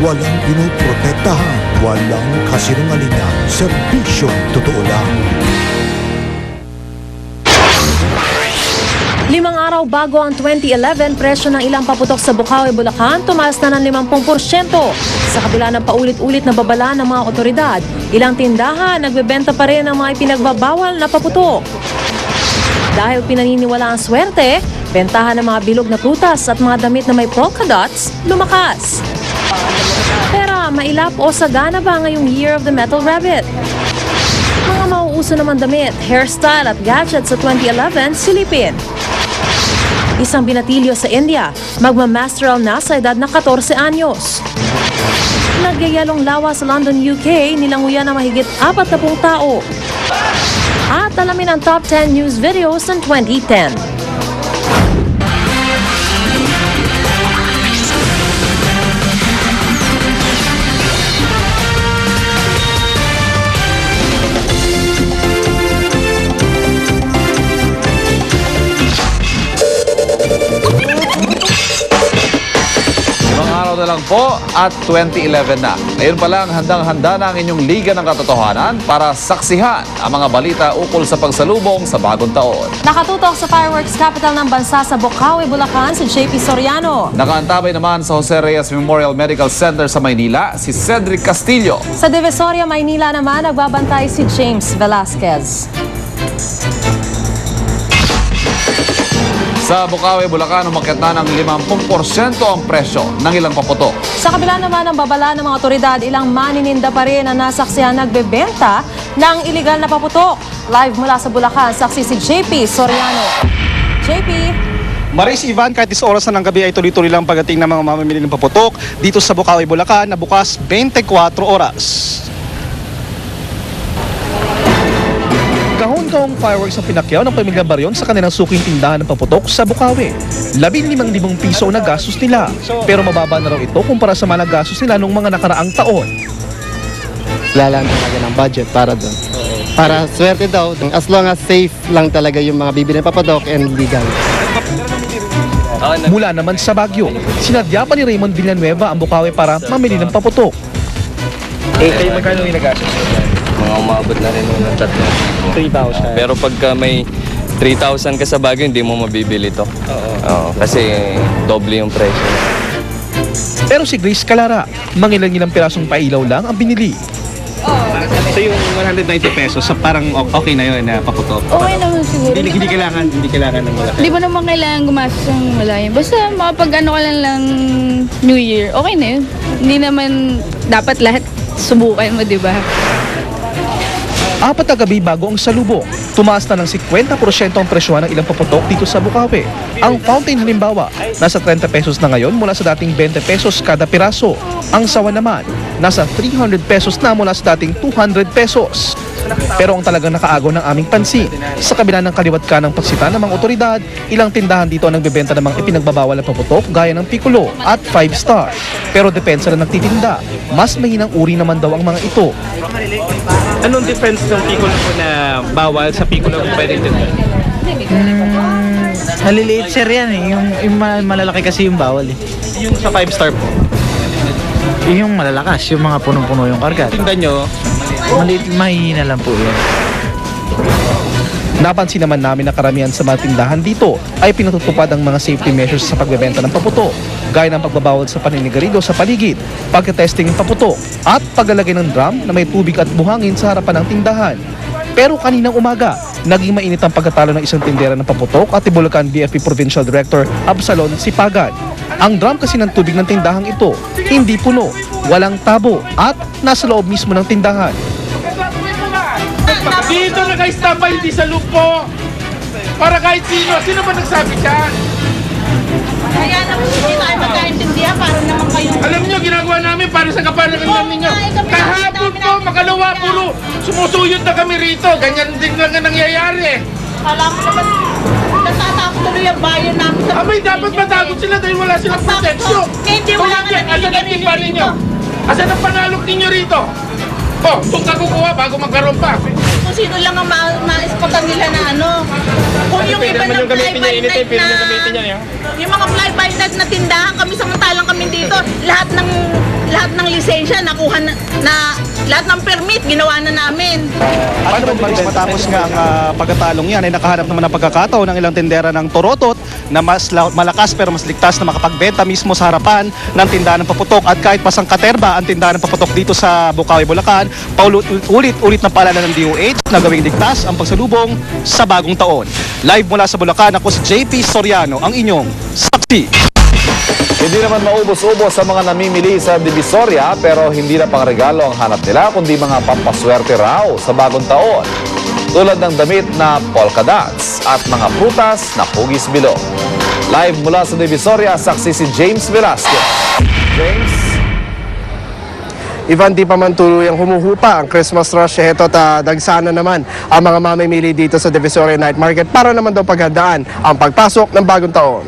Walang pinoprotektahan, walang kasinungalingan, serbisyong totoo lang. 5 araw bago ang 2011, presyo ng ilang paputok sa Bukawi, Bulacan tumaas na ng 50%. Sa kabila ng paulit-ulit na babala ng mga otoridad, ilang tindahan nagbebenta pa rin ng mga ipinagbabawal na paputok. Dahil pinaniniwala ang swerte, bentahan ng mga bilog na prutas at mga damit na may polka dots lumakas. Pero mailap o sagana ba ngayong Year of the Metal Rabbit? Mga mauuso naman damit, hairstyle at gadgets sa 2011 silipin. Isang binatilyo sa India, magmamasteral na sa edad na 14 anyos. Nagyayalong lawa sa London, UK, nilanguyan na mahigit 40 tao. At alamin ang top 10 news videos ng 2010. Na lang po at 2011 na. Ngayon pa lang, handang-handa na ang inyong Liga ng Katotohanan para saksihan ang mga balita ukol sa pagsalubong sa bagong taon. Nakatutok sa fireworks capital ng bansa sa Bukawi, Bulacan, si JP Soriano. Nakaantabay naman sa Jose Reyes Memorial Medical Center sa Maynila, si Cedric Castillo. Sa Divisoria, Maynila naman, nagbabantay si James Velasquez. Sa Bukawi, Bulacan, umakyat na ng 50% ang presyo ng ilang paputok. Sa kabila naman ng babala ng mga otoridad, ilang manininda pa rin ang nasaksihan nagbebenta ng iligal na paputok. Live mula sa Bulacan, saksi si JP Soriano. JP? Maris Ivan, kahit is oras na ng gabi ay tuloy-tuloy lang pagdating ng mga mamimili ng paputok dito sa Bukawi, Bulacan na bukas 24 oras. Kahon-kahong fireworks ang pinakyaw ng pamilyang Baryon sa kanilang suking tindahan ng paputok sa Bukawi. 15,000 piso na gastos nila, pero mababa na raw ito kumpara sa mga gastos nila noong mga nakaraang taon. Lalaan talaga ng budget para doon. Para swerte daw, as long as safe lang talaga yung mga bibili ng papadok and legal. Mula naman sa Baguio, sinadya pa ni Raymond Villanueva ang Bukawi para mamili ng paputok. Kayo magkano yung nagastos? Mga umabot na rin ng 3,000. Pero pagka may 3,000 ka sa Baguio, hindi mo mabibili to. Oo, kasi doble yung presyo. Pero si Grace Calara, mangilan-ilang pirasong pailaw lang ang binili. So yung 190 pesos, so parang okay na yun na paputok? Okay naman siguro. Hindi kailangan ng malaki. Di ba naman kailangan gumastos ng malayo? Basta makapag ano ka lang New Year, okay na yun. Hindi naman dapat lahat subukan mo, di ba? 4 na gabi bago ang salubong, tumaas na ng 50% ang presyohan ng ilang paputok dito sa Bukawi. Ang fountain halimbawa, nasa 30 pesos na ngayon mula sa dating 20 pesos kada piraso. Ang sawa naman, nasa 300 pesos na mula sa dating 200 pesos. Pero ang talagang nakaagaw ng aming pansin, sa kabila ng kaliwat ka ng pagsita ng mga otoridad, ilang tindahan dito ang nagbebenta ng mga ipinagbabawal na paputok gaya ng Piccolo at 5 Star. Pero depensa na nagtitinda, mas mahinang uri naman daw ang mga ito. Anong difference ng Piccolo po na bawal sa Piccolo kung pwede din? Maliliit sir yan eh. Yung malalaki kasi yung bawal eh. Yung sa 5 Star po? Yung malalakas, yung mga punong-puno yung karga. Tinda nyo? Maliit, mahihina lang po yun. Napansin naman namin na karamihan sa mga tindahan dito ay pinatutupad ang mga safety measures sa pagbebenta ng paputok, gaya ng pagbabawal sa paninigarido sa paligid, pagka-testing ng paputok, at paglalagay ng drum na may tubig at buhangin sa harapan ng tindahan. Pero kaninang umaga, naging mainit ang pagkatalo ng isang tindera ng paputok at Bulacan BFP Provincial Director Absalon Sipagan. Ang drum kasi ng tubig ng tindahang ito, hindi puno, walang tabo at nasa loob mismo ng tindahan. Dito naka-stop hindi sa lupo. Para kahit sino ba nagsabi dyan? Kaya naman hindi tayo magkaintindihan para naman kayo. Alam nyo, ginagawa namin para sa kapanagan ninyo. Kahapon po, makalawa, puro sumusuyod na kami rito. Ganyan din lang ang nangyayari. Alam mo naman, natatakot tuloy ang bayan namin sa... Abay, dapat matakot sila dahil wala silang proteksyon. Hindi, wala nga asan ang tipa ninyo? Asan ang panalok ninyo rito? Oh, kung kakukuha bago magkaroon pa. Kung sino lang ang ma-spotan nila na ano. Kung yung iba ng fly-by-night na... Yung mga fly-by-night na tindahan kami, samantalang kami dito, lahat ng lahat ng lisensya nakuha na lahat ng permit ginawa na namin. Paano ba Maris, matapos nga ang pagkatalong yan ay nakahanap naman ng pagkakataon ng ilang tindera ng Torotot na mas malakas pero mas ligtas na makapagbenta mismo sa harapan ng tindahan ng paputok at kahit pasang katerba ang tindahan ng paputok dito sa Bukawi, Bulacan, paulit-ulit na paalala ng DOH na gawing ligtas ang pagsalubong sa bagong taon. Live mula sa Bulacan, ako si JP Soriano, ang inyong saksi. Hindi naman maubos-ubos sa mga namimili sa Divisoria pero hindi na pang regalo ang hanap nila kundi mga pampaswerte raw sa bagong taon. Tulad ng damit na polka dots at mga prutas na hugis bilog. Live mula sa Divisoria, saksi si James Velasquez. James? Ivan, di pa man tuluyang humuhupa ang Christmas rush. Ito, dagsana naman ang mga mamimili dito sa Divisoria Night Market para naman daw paghandaan ang pagpasok ng bagong taon.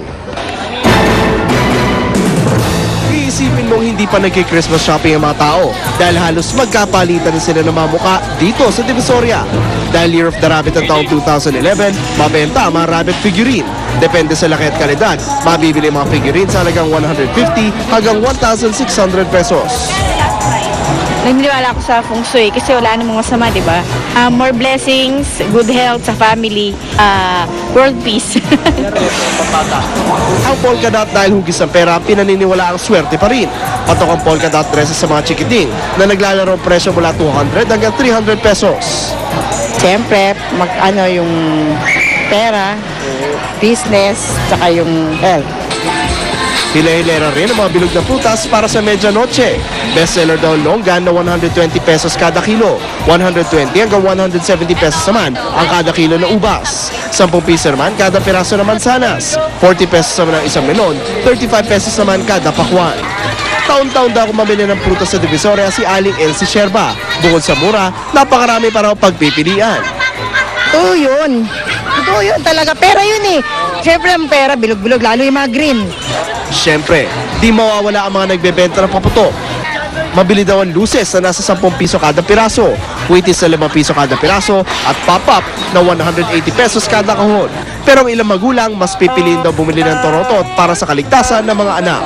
Iisipin mong hindi pa nagki-Christmas shopping ang mga tao dahil halos magkapalitan na sila ng mga muka dito sa Divisoria. Dahil Year of the Rabbit ang taong 2011, mabenta ang mga rabbit figurine. Depende sa laki at kalidad, mabibili ang mga figurine sa halagang 150 hanggang 1,600 pesos. Naniniwala ako sa feng shui kasi wala namang masama, di ba? More blessings, good health sa family, world peace. Ang polka dot dahil hugis ng pera, pinaniniwala ang swerte pa rin. Patok ang polka dot dresses sa mga chikiting na naglalaro ang presyo mula 200 hanggang 300 pesos. Siyempre, yung pera, business, tsaka yung health. Hila-hilera rin ang mga bilog na prutas para sa medianoche. Bestseller daw longgan na 120 pesos kada kilo. 120 hanggang 170 pesos naman ang kada kilo na ubas. 10 piso naman kada piraso ng mansanas. 40 pesos naman ang isang melon. 35 pesos naman kada pakwan. Taon-taon daw mamili ng prutas sa Divisoria si Aling Elsie Sherba. Bukod sa mura, napakarami para pagpipilian. Oo yun. Totoo yun talaga. Pera yun eh. Siyempre ang pera, bilog-bilog, lalo yung mga green. Siyempre, di mawawala ang mga nagbebenta ng paputok. Mabili daw ang luces na nasa 10 piso kada piraso, wheaties na 5 piso kada piraso, at pop-up na 180 pesos kada kahon. Pero ang ilang magulang, mas pipiliin daw bumili ng torotot para sa kaligtasan ng mga anak.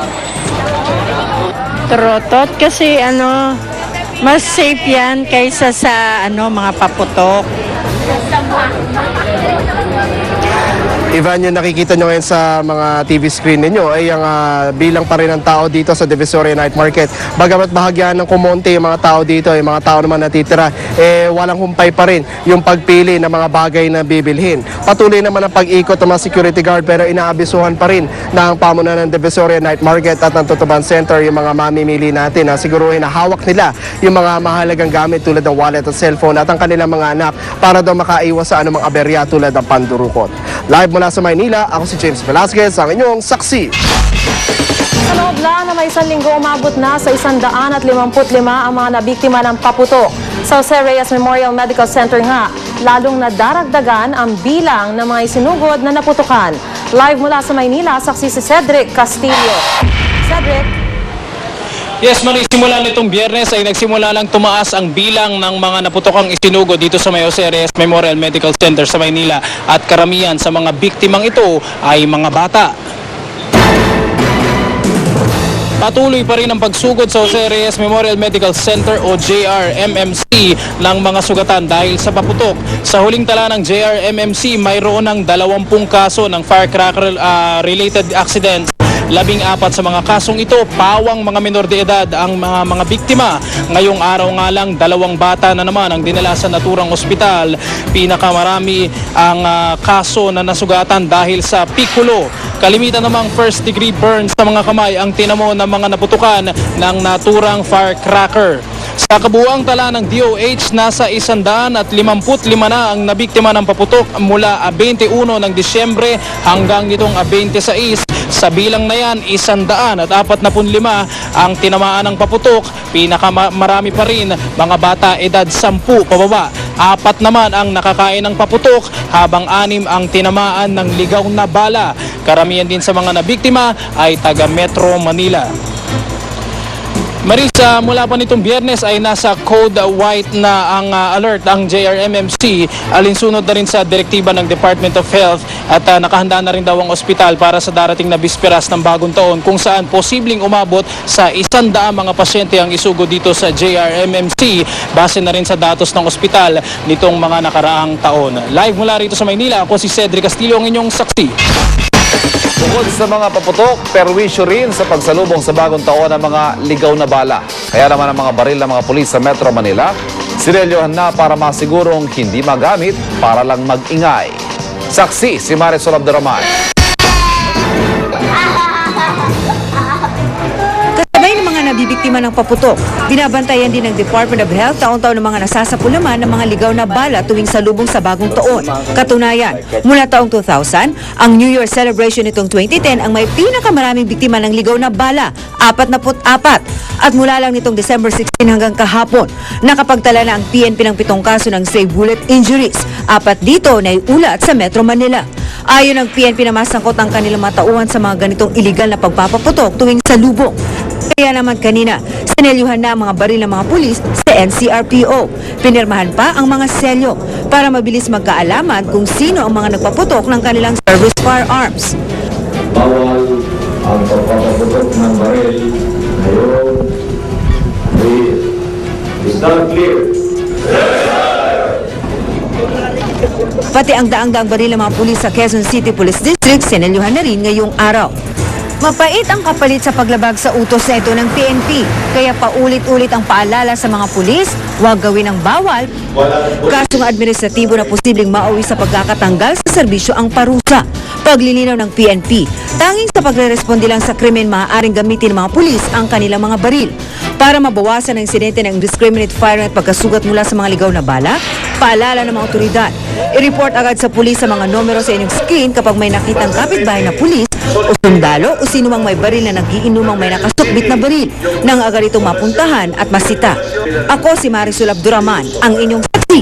Torotot kasi mas safe yan kaysa sa mga paputok. Ivan, yung nakikita nyo ngayon sa mga TV screen ninyo ay ang bilang pa rin ng tao dito sa Divisoria Night Market. Bagamat bahagyan ng kumonte yung mga tao dito, yung mga tao naman natitira, walang humpay pa rin yung pagpili ng mga bagay na bibilhin. Patuloy naman ang pag-ikot ng mga security guard pero inaabisuhan pa rin na ang pamunan ng Divisoria Night Market at ng Tutuban Center yung mga mamimili natin na siguruhin na hawak nila yung mga mahalagang gamit tulad ng wallet at cellphone at ang kanilang mga anak para daw makaiwas sa anumang aberya tulad ng pandurukot. Live mula sa Maynila, ako si James Velasquez, ang inyong saksi. Sa loob lang na may isang linggo, umabot na sa 155 ang mga nabiktima ng paputok. Sa Jose Reyes Memorial Medical Center nga, lalong nadaragdagan ang bilang ng mga isinugod na naputukan. Live mula sa Maynila, saksi si Cedric Castillo. Cedric? Yes, Marie, simula nitong Biyernes ay nagsimula lang tumaas ang bilang ng mga naputokang isinugo dito sa Jose Reyes Memorial Medical Center sa Maynila at karamihan sa mga biktimang ito ay mga bata. Patuloy pa rin ang pagsugod sa Jose Reyes Memorial Medical Center o JRMMC ng mga sugatan dahil sa paputok. Sa huling tala ng JRMMC, mayroon ng 20 kaso ng firecracker related accidents. 14 sa mga kasong ito, pawang mga menor de edad ang mga biktima. Ngayong araw nga lang, 2 bata na naman ang dinala sa naturang ospital. Pinakamarami ang kaso na nasugatan dahil sa pikulo. Kalimitan namang first degree burns sa mga kamay ang tinamo ng mga naputukan ng naturang firecracker. Sa kabuuang tala ng DOH, nasa 155 na ang nabiktima ng paputok mula 21 ng Disyembre hanggang nitong 26. Sa bilang na yan, 145 ang tinamaan ng paputok. Pinakamarami pa rin mga bata edad 10 pababa. 4 naman ang nakakain ng paputok habang 6 ang tinamaan ng ligaw na bala. Karamihan din sa mga nabiktima ay taga Metro Manila. Marisa, mula pa nitong Biyernes ay nasa code white na ang alert ang JRMMC, alinsunod na rin sa direktiba ng Department of Health at nakahanda na rin daw ang ospital para sa darating na bisperas ng bagong taon kung saan posibleng umabot sa 100 mga pasyente ang isugod dito sa JRMMC base na rin sa datos ng ospital nitong mga nakaraang taon. Live mula rito sa Maynila, ako si Cedric Castillo, ang inyong saksi. Bukod sa mga paputok, perwisyo rin sa pagsalubong sa bagong taon ng mga ligaw na bala. Kaya naman ang mga baril ng mga pulis sa Metro Manila, sinelyohan na para masigurong hindi magamit para lang mag-ingay. Saksi si Marisol Abduraman. Kasabay ng mga nabibiktima ng paputok, binabantayan din ng Department of Health taon-taon ng mga nasasapulaman ng mga ligaw na bala tuwing salubong sa bagong taon. Katunayan, mula taong 2000, ang New Year celebration nitong 2010 ang may pinakamaraming biktima ng ligaw na bala, 44. At mula lang nitong December 16 hanggang kahapon, nakapagtala na ang PNP ng 7 kaso ng stray bullet injuries. 4 dito na iulat sa Metro Manila. Ayon ng PNP na masangkot ang kanilang matauhan sa mga ganitong iligal na pagpapaputok tuwing salubong. Kaya naman kanina, sinelyuhan na ang mga baril ng mga pulis sa NCRPO. Pinirmahan pa ang mga selyo para mabilis magkaalaman kung sino ang mga nagpaputok ng kanilang service firearms. Bawal ang pagpapaputok ng baril ngayon. Is that clear? Pati ang daang-daang baril ng mga pulis sa Quezon City Police District, sinelyuhan na rin ngayong araw. Mapait ang kapalit sa paglabag sa utos na ito ng PNP, kaya paulit-ulit ang paalala sa mga pulis, huwag gawin ang bawal, kasong administratibo na posibleng mauwi sa pagkakatanggal sa serbisyo ang parusa. Paglilinaw ng PNP, tanging sa pagre-responde lang sa krimen maaaring gamitin ng mga pulis ang kanilang mga baril. Para mabawasan ang insidente ng indiscriminate firing at pagkasugat mula sa mga ligaw na bala, paalala ng mga otoridad. I-report agad sa pulis sa mga numero sa inyong screen kapag may nakitang kapitbahay na pulis o sundalo o sino mang may baril na nagiinumang may nakasukbit na baril nang agad itong mapuntahan at masita. Ako si Marisol Abduraman, ang inyong saksi.